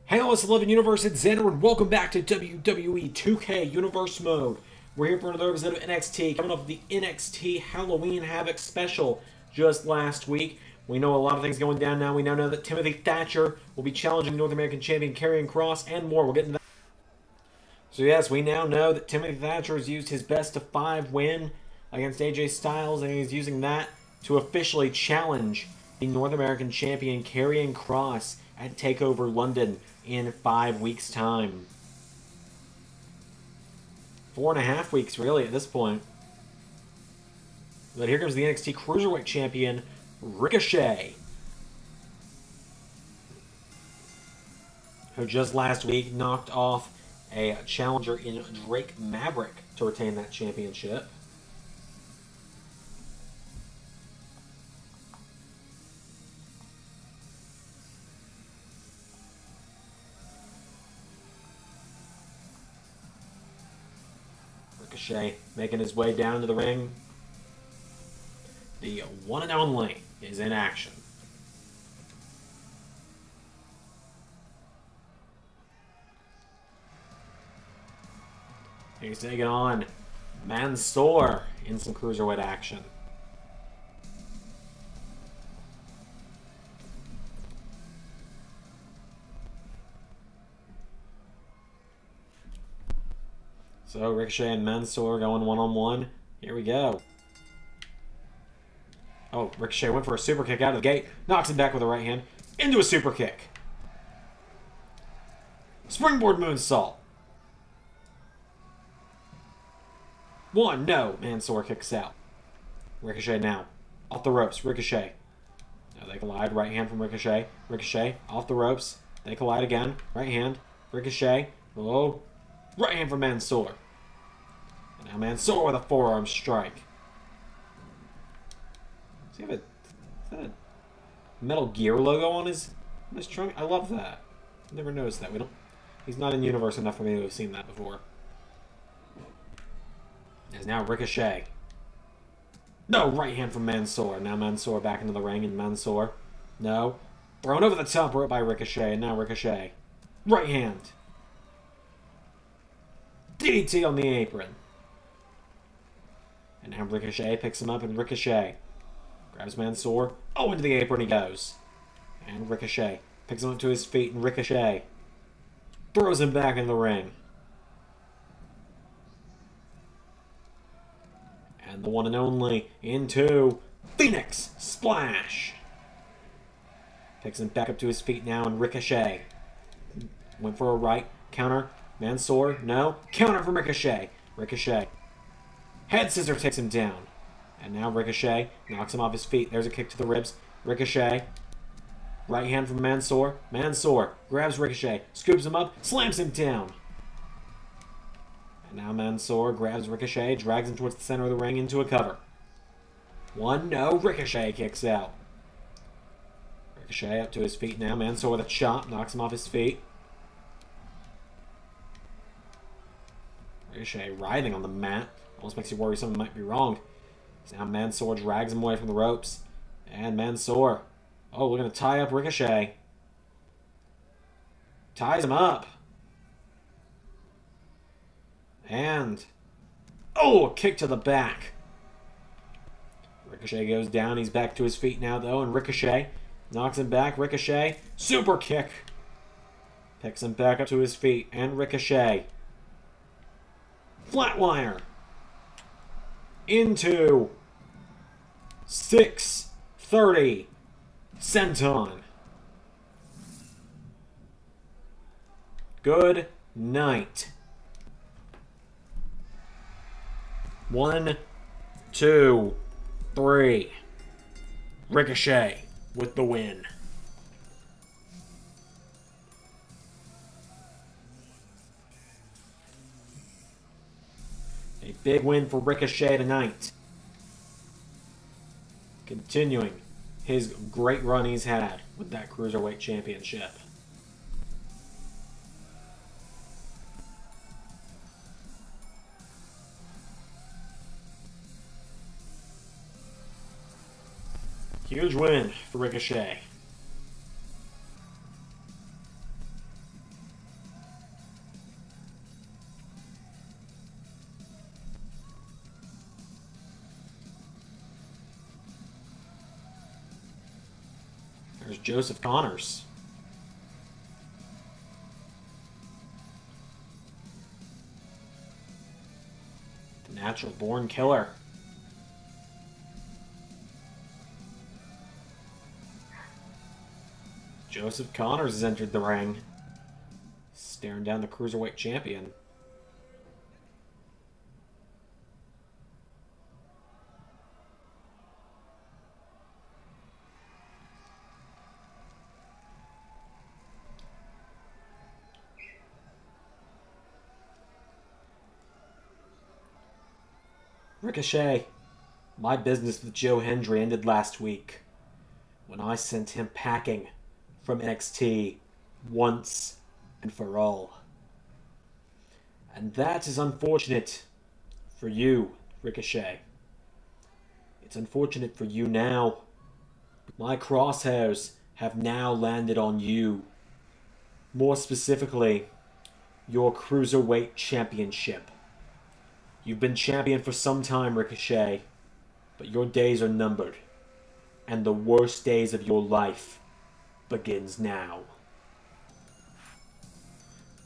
Hey, it's 11 Universe, it's Xander, and welcome back to WWE 2K Universe Mode. We're here for another episode of NXT, coming off of the NXT Halloween Havoc special just last week. We know a lot of things going down now. We now know that Timothy Thatcher will be challenging North American Champion Karrion Kross and more. We'll get into that. So yes, we now know that Timothy Thatcher has used his best-of-5 win against AJ Styles, and he's using that to officially challenge the North American Champion Karrion Kross at TakeOver London in 5 weeks' time. 4.5 weeks, really, at this point. But here comes the NXT Cruiserweight Champion, Ricochet, who just last week knocked off a challenger in Drake Maverick to retain that championship. Ricochet making his way down to the ring. The one and only is in action. He's taking on Mansoor in some cruiserweight action. So Ricochet and Mansoor going one-on-one. Here we go. Oh, Ricochet went for a super kick out of the gate. Knocks him back with a right hand. Into a super kick. Springboard moonsault. One, no. Mansoor kicks out. Ricochet now. Off the ropes. Ricochet. Now they collide. Right hand from Ricochet. Ricochet. Off the ropes. They collide again. Right hand. Ricochet. Oh. Right hand from Mansoor. And now Mansoor with a forearm strike. Does he have is that a Metal Gear logo on his trunk? I love that. I've never noticed that. He's not in universe enough for me to have seen that before. There's now Ricochet. No, right hand from Mansoor. Now Mansoor back into the ring, and Mansoor. No. Thrown over the top rope by Ricochet, and now Ricochet. Right hand. DDT on the apron. And now Ricochet picks him up, and Ricochet grabs Mansoor. Oh, into the apron he goes. And Ricochet picks him up to his feet, and Ricochet throws him back in the ring. And the one and only into Phoenix Splash. Picks him back up to his feet now, and Ricochet went for a right counter. Mansoor, no. Counter from Ricochet. Ricochet. Head scissor takes him down. And now Ricochet knocks him off his feet. There's a kick to the ribs. Ricochet. Right hand from Mansoor. Mansoor grabs Ricochet. Scoops him up. Slams him down. And now Mansoor grabs Ricochet. Drags him towards the center of the ring into a cover. One, no. Ricochet kicks out. Ricochet up to his feet now. Mansoor with a chop. Knocks him off his feet. Ricochet writhing on the mat. Almost makes you worry something might be wrong. So now Mansoor drags him away from the ropes. And Mansoor. Oh, we're going to tie up Ricochet. Ties him up. And. Oh, a kick to the back. Ricochet goes down. He's back to his feet now, though. And Ricochet knocks him back. Ricochet. Super kick. Picks him back up to his feet. And Ricochet. Flatwire. Into 630 senton. Good night. 1, 2, 3. Ricochet with the win. A big win for Ricochet tonight. Continuing his great run he's had with that Cruiserweight Championship. Huge win for Ricochet. There's Joseph Connors. The natural born killer. Joseph Connors has entered the ring. Staring down the Cruiserweight champion. Ricochet, my business with Joe Hendry ended last week when I sent him packing from NXT once and for all. And that is unfortunate for you, Ricochet. It's unfortunate for you now. My crosshairs have now landed on you. More specifically, your Cruiserweight Championship. You've been champion for some time, Ricochet, but your days are numbered, and the worst days of your life begins now.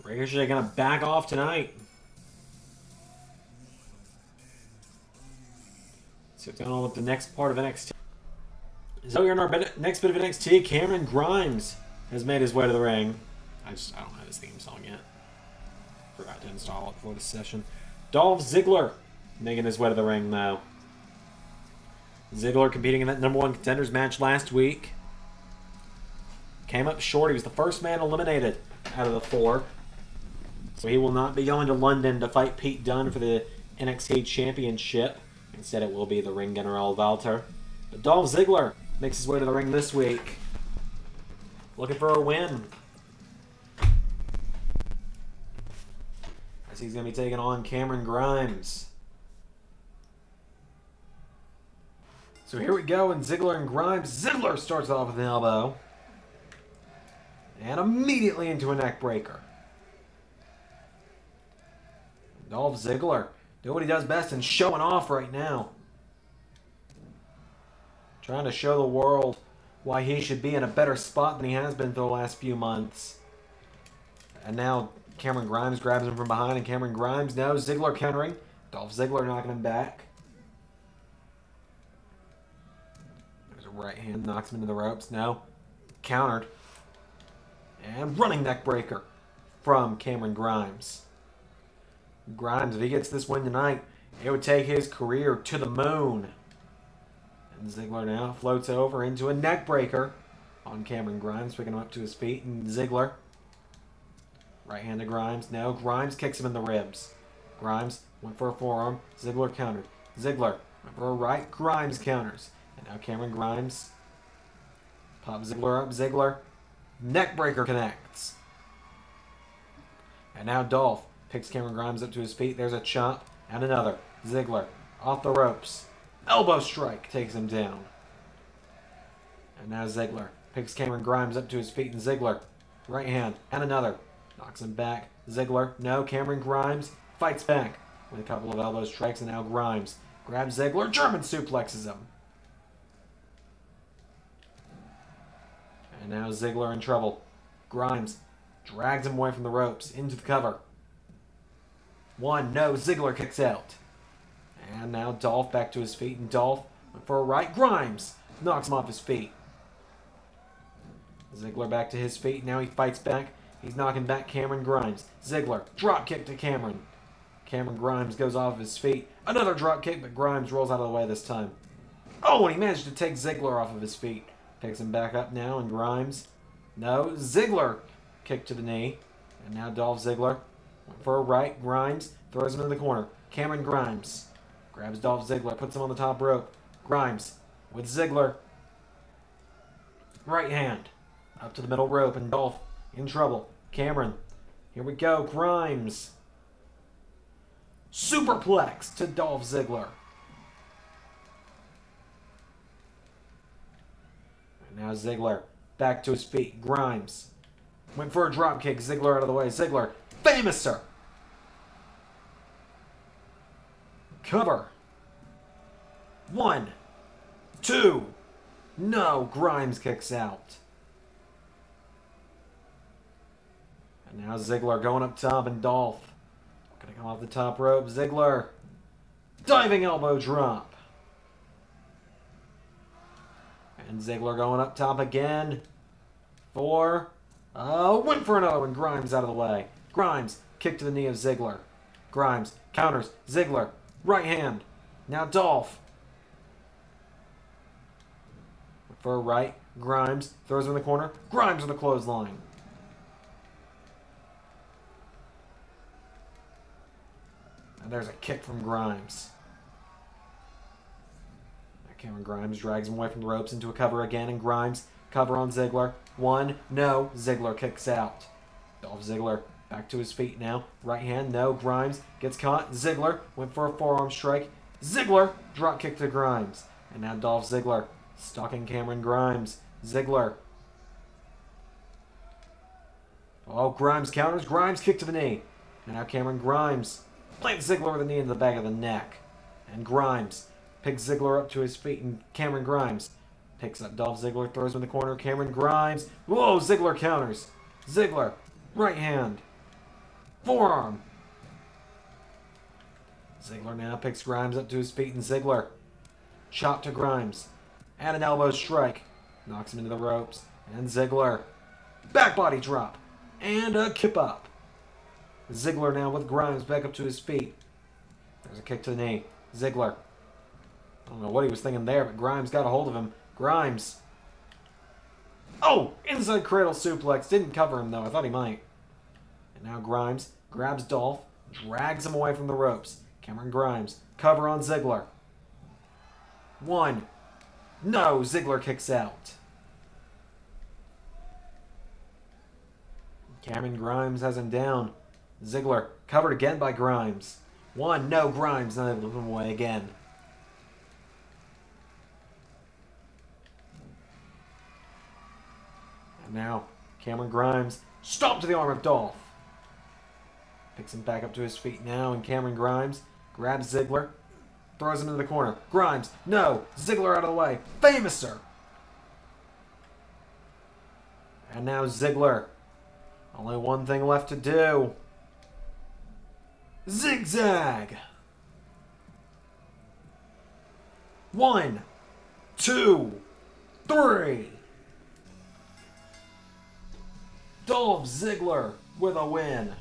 Ricochet gonna back off tonight. So what's going on with the next part of NXT. So here in our next bit of NXT, Cameron Grimes has made his way to the ring. I don't have his theme song yet. Forgot to install it before this session. Dolph Ziggler making his way to the ring now. Ziggler competing in that #1 contenders match last week. Came up short. He was the first man eliminated out of the 4. So he will not be going to London to fight Pete Dunne for the NXT Championship. Instead it will be the Ring General Walter. But Dolph Ziggler makes his way to the ring this week. Looking for a win. As he's going to be taking on Cameron Grimes. So here we go, and Ziggler and Grimes. Ziggler starts off with an elbow. And immediately into a neck breaker. Dolph Ziggler doing what he does best and showing off right now. Trying to show the world why he should be in a better spot than he has been for the last few months. And now Cameron Grimes grabs him from behind, and Cameron Grimes knows Ziggler countering. Dolph Ziggler knocking him back. There's a right hand, knocks him into the ropes. No. Countered. And running neck breaker from Cameron Grimes. Grimes, if he gets this win tonight, it would take his career to the moon. And Ziggler now floats over into a neck breaker on Cameron Grimes, picking him up to his feet. And Ziggler, right hand to Grimes. No, Grimes kicks him in the ribs. Grimes went for a forearm. Ziggler countered. Ziggler went for a right. Grimes counters. And now Cameron Grimes pops Ziggler up. Ziggler, neck breaker connects. And now Dolph picks Cameron Grimes up to his feet. There's a chop and another. Ziggler off the ropes. Elbow strike takes him down. And now Ziggler picks Cameron Grimes up to his feet, and Ziggler, right hand and another. Knocks him back. Ziggler, no. Cameron Grimes fights back with a couple of elbow strikes, and now Grimes grabs Ziggler, German suplexes him. And now Ziggler in trouble. Grimes drags him away from the ropes into the cover. 1, no. Ziggler kicks out. And now Dolph back to his feet, and Dolph went for a right. Grimes knocks him off his feet. Ziggler back to his feet. Now he fights back. He's knocking back Cameron Grimes. Ziggler, drop kick to Cameron. Cameron Grimes goes off his feet. Another drop kick, but Grimes rolls out of the way this time. Oh, and he managed to take Ziggler off of his feet. Picks him back up now, and Grimes. No, Ziggler kick to the knee. And now Dolph Ziggler went for a right. Grimes throws him in the corner. Cameron Grimes grabs Dolph Ziggler, puts him on the top rope. Grimes with Ziggler. Right hand up to the middle rope, and Dolph in trouble. Cameron, here we go. Grimes. Superplex to Dolph Ziggler. And now Ziggler back to his feet. Grimes went for a drop kick. Ziggler out of the way. Ziggler, famouser. Cover. 1, 2. No, Grimes kicks out. Now Ziggler going up top, and Dolph gonna come off the top rope. Ziggler, diving elbow drop. And Ziggler going up top again. Went for another one. Grimes out of the way. Grimes, kick to the knee of Ziggler. Grimes counters. Ziggler, right hand. Now Dolph. For a right. Grimes throws him in the corner. Grimes with a clothesline. And there's a kick from Grimes. Cameron Grimes drags him away from the ropes into a cover again, and Grimes cover on Ziggler. One, no. Ziggler kicks out. Dolph Ziggler back to his feet now. Right hand, no. Grimes gets caught. Ziggler went for a forearm strike. Ziggler drop kick to Grimes. And now Dolph Ziggler stalking Cameron Grimes. Ziggler. Oh, Grimes counters. Grimes kick to the knee. And now Cameron Grimes plants Ziggler with a knee in the back of the neck. And Grimes picks Ziggler up to his feet, and Cameron Grimes picks up Dolph Ziggler, throws him in the corner. Cameron Grimes. Whoa, Ziggler counters. Ziggler, right hand. Forearm. Ziggler now picks Grimes up to his feet, and Ziggler chop to Grimes. And an elbow strike. Knocks him into the ropes. And Ziggler. Back body drop. And a kip up. Ziggler now with Grimes back up to his feet. There's a kick to the knee. Ziggler. I don't know what he was thinking there, but Grimes got a hold of him. Grimes. Oh! Inside cradle suplex. Didn't cover him, though. I thought he might. And now Grimes grabs Dolph, drags him away from the ropes. Cameron Grimes. Cover on Ziggler. One. No! Ziggler kicks out. Cameron Grimes has him down. Ziggler covered again by Grimes. One. No! Grimes not able to put him away again. And now, Cameron Grimes stomp to the arm of Dolph. Picks him back up to his feet now, and Cameron Grimes grabs Ziggler, throws him into the corner. Grimes, no! Ziggler out of the way. Famouser! And now Ziggler. Only one thing left to do. Zigzag! 1, 2, 3. Dolph Ziggler with a win.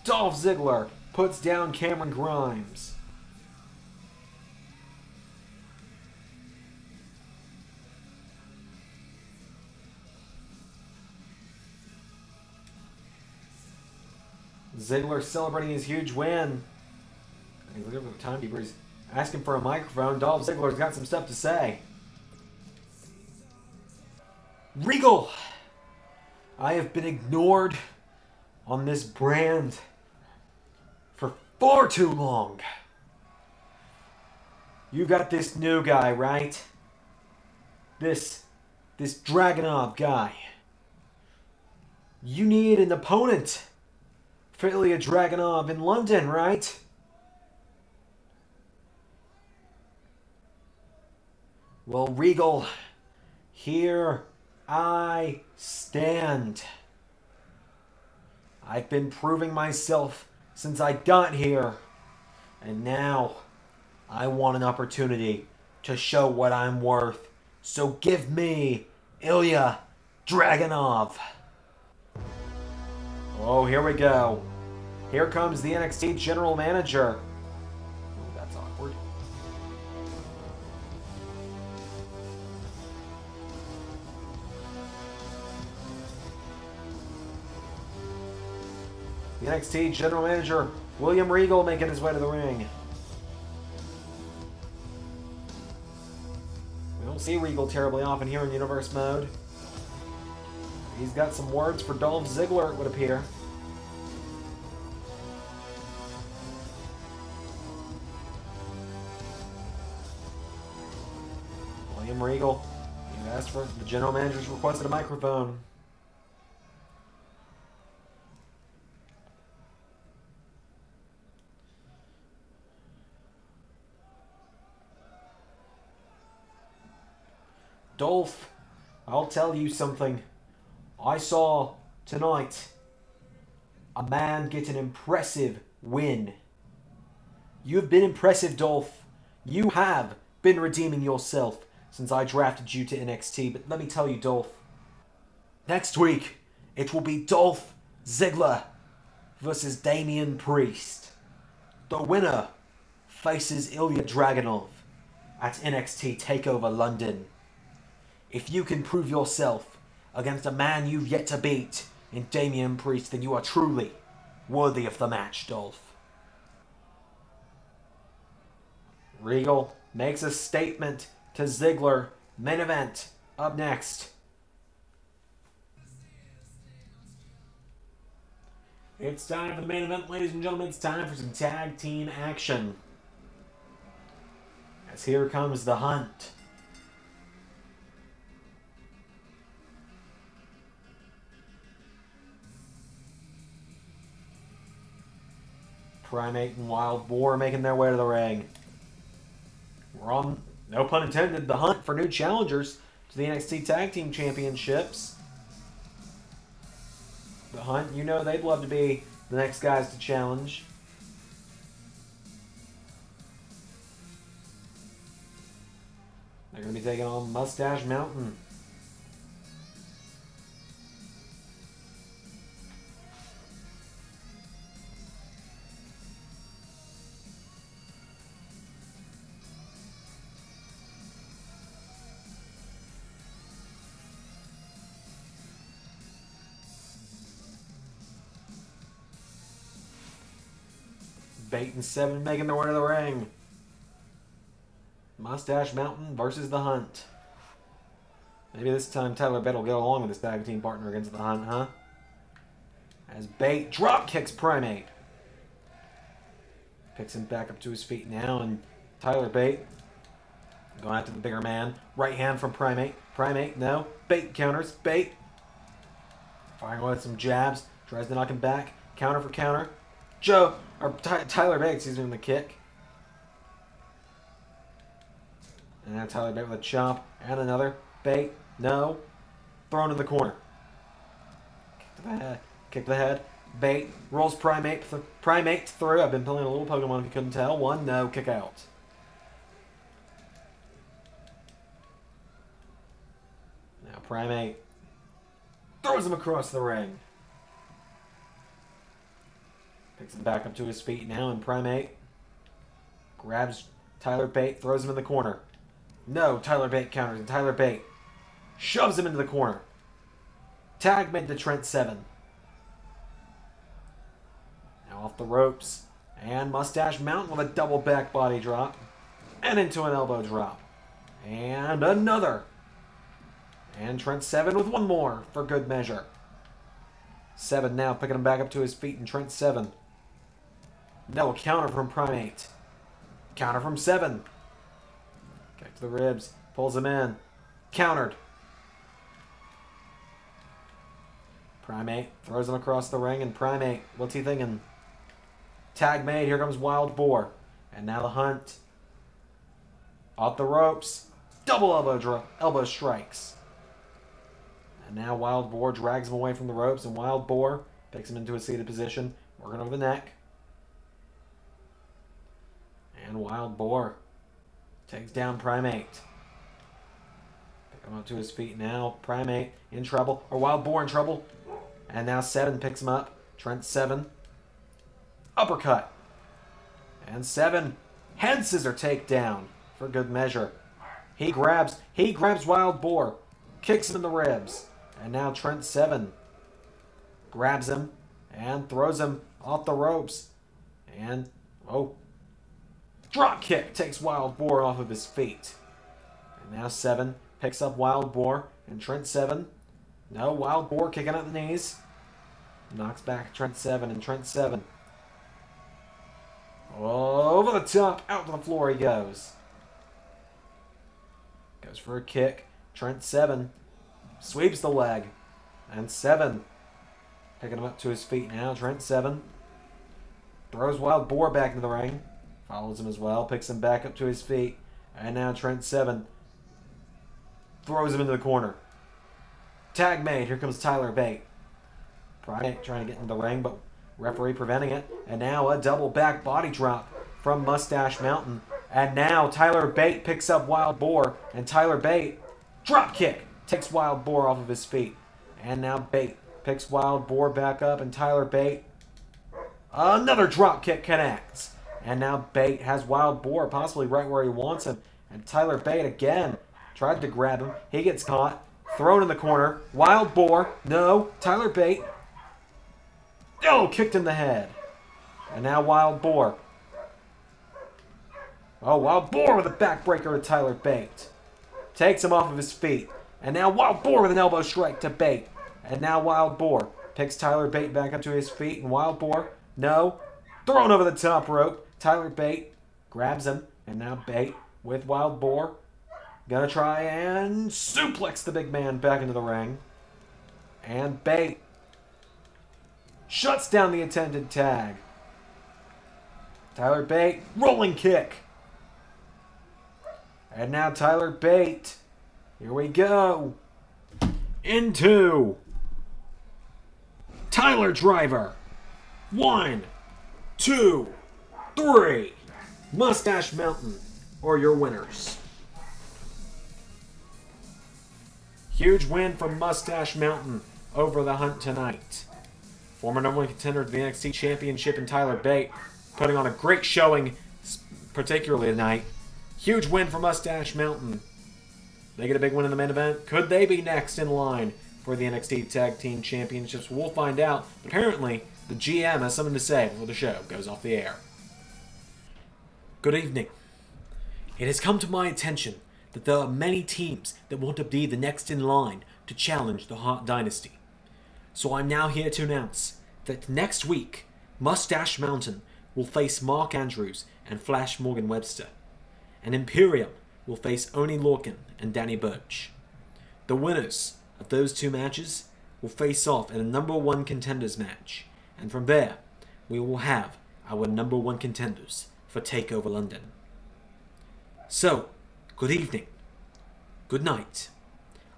Dolph Ziggler puts down Cameron Grimes. Ziggler celebrating his huge win. Look at the timekeeper. He's asking for a microphone. Dolph Ziggler's got some stuff to say. Regal, I have been ignored on this brand for far too long. You got this new guy, right? This Dragunov guy. You need an opponent for Ilya Dragunov in London, right? Well, Regal, here I stand. I've been proving myself since I got here. And now I want an opportunity to show what I'm worth. So give me Ilya Dragunov. Oh, here we go. Here comes the NXT General Manager. Oh, that's awkward. The NXT General Manager, William Regal, making his way to the ring. We don't see Regal terribly often here in Universe Mode. He's got some words for Dolph Ziggler, it would appear. William Regal, you asked for the General Manager's requested a microphone. Dolph I'll tell you something. I saw tonight a man get an impressive win. You've been impressive, Dolph. You have been redeeming yourself since I drafted you to NXT. But let me tell you, Dolph, next week it will be Dolph Ziggler versus Damian Priest. The winner faces Ilya Dragunov at NXT TakeOver London. If you can prove yourself against a man you've yet to beat in Damian Priest, then you are truly worthy of the match, Dolph. Regal makes a statement to Ziggler. Main event up next. It's time for the main event, ladies and gentlemen. It's time for some tag team action. As here comes the Hunt. Primate and Wild Boar making their way to the ring. We're on, no pun intended, the hunt for new challengers to the NXT Tag Team Championships. The Hunt, you know they'd love to be the next guys to challenge. They're going to be taking on Mustache Mountain. Bait and Seven making their way to the ring. Mustache Mountain versus the Hunt. Maybe this time Tyler Bate will get along with his tag team partner against the Hunt, huh? As Bate drop kicks Primate. Picks him back up to his feet now, and Tyler Bate going after the bigger man. Right hand from Primate. Primate, no. Bate counters. Bate firing away with some jabs. Tries to knock him back. Counter for counter. Tyler Bate, excuse me, in the kick. And now Tyler Bate with a chop. And another. Bate. No. Thrown in the corner. Kick to the head. Kick to the head. Bate. Rolls Primate. Primate through. I've been playing a little Pokemon if you couldn't tell. One. No. Kick out. Now Primate throws him across the ring. Picks him back up to his feet now, and Primate grabs Tyler Bate, throws him in the corner. No, Tyler Bate counters, and Tyler Bate shoves him into the corner. Tag made to Trent Seven. Now off the ropes, and Mustache Mountain with a double back body drop, and into an elbow drop. And another. And Trent Seven with one more for good measure. Seven now picking him back up to his feet, and Trent Seven. No, counter from Primate. Counter from Seven. Kick to the ribs. Pulls him in. Countered. Primate throws him across the ring, and Primate, what's he thinking? Tag made. Here comes Wild Boar. And now the Hunt. Off the ropes. Double elbow strikes. And now Wild Boar drags him away from the ropes, and Wild Boar picks him into a seated position, working over the neck. And Wild Boar takes down Primate. Pick him up to his feet now. Primate in trouble, or Wild Boar in trouble. And now Seven picks him up. Trent Seven. Uppercut. And Seven. Head scissor takedown for good measure. He grabs Wild Boar. Kicks him in the ribs. And now Trent Seven grabs him and throws him off the ropes. And, oh, drop kick takes Wild Boar off of his feet. And now Seven picks up Wild Boar, and Trent Seven. No, Wild Boar kicking at the knees. Knocks back Trent Seven, and Trent Seven. Over the top, out to the floor he goes. Goes for a kick. Trent Seven sweeps the leg. And Seven picking him up to his feet now. Trent Seven throws Wild Boar back into the ring. Follows him as well. Picks him back up to his feet. And now Trent Seven throws him into the corner. Tag made. Here comes Tyler Bate. Trying to get in the ring, but referee preventing it. And now a double back body drop from Mustache Mountain. And now Tyler Bate picks up Wild Boar. And Tyler Bate, drop kick, takes Wild Boar off of his feet. And now Bate picks Wild Boar back up. And Tyler Bate, another drop kick connects. And now Bate has Wild Boar possibly right where he wants him. And Tyler Bate again tried to grab him. He gets caught. Thrown in the corner. Wild Boar. No. Tyler Bate. Oh, kicked in the head. And now Wild Boar. Oh, Wild Boar with a backbreaker to Tyler Bate. Takes him off of his feet. And now Wild Boar with an elbow strike to Bate. And now Wild Boar picks Tyler Bate back up to his feet. And Wild Boar, no. Thrown over the top rope. Tyler Bate grabs him. And now Bate with Wild Boar. Gonna try and suplex the big man back into the ring. And Bate shuts down the attempted tag. Tyler Bate, rolling kick. And now Tyler Bate, here we go, into Tyler Driver. 1, 2, 3. Mustache Mountain are your winners. Huge win from Mustache Mountain over the Hunt tonight. Former #1 contender to the NXT Championship in Tyler Bate, putting on a great showing, particularly tonight. Huge win for Mustache Mountain. They get a big win in the main event. Could they be next in line for the NXT Tag Team Championships? We'll find out. But apparently, the GM has something to say before the show goes off the air. Good evening. It has come to my attention that there are many teams that want to be the next in line to challenge the Hart Dynasty. So I'm now here to announce that next week, Mustache Mountain will face Mark Andrews and Flash Morgan Webster, and Imperium will face Oni Lorcan and Danny Burch. The winners of those two matches will face off in a #1 contenders match, and from there, we will have our #1 contenders for TakeOver London. So, good evening, good night.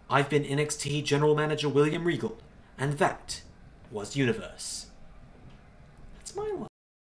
I've been NXT General Manager William Regal, and that was Universe. That's my line.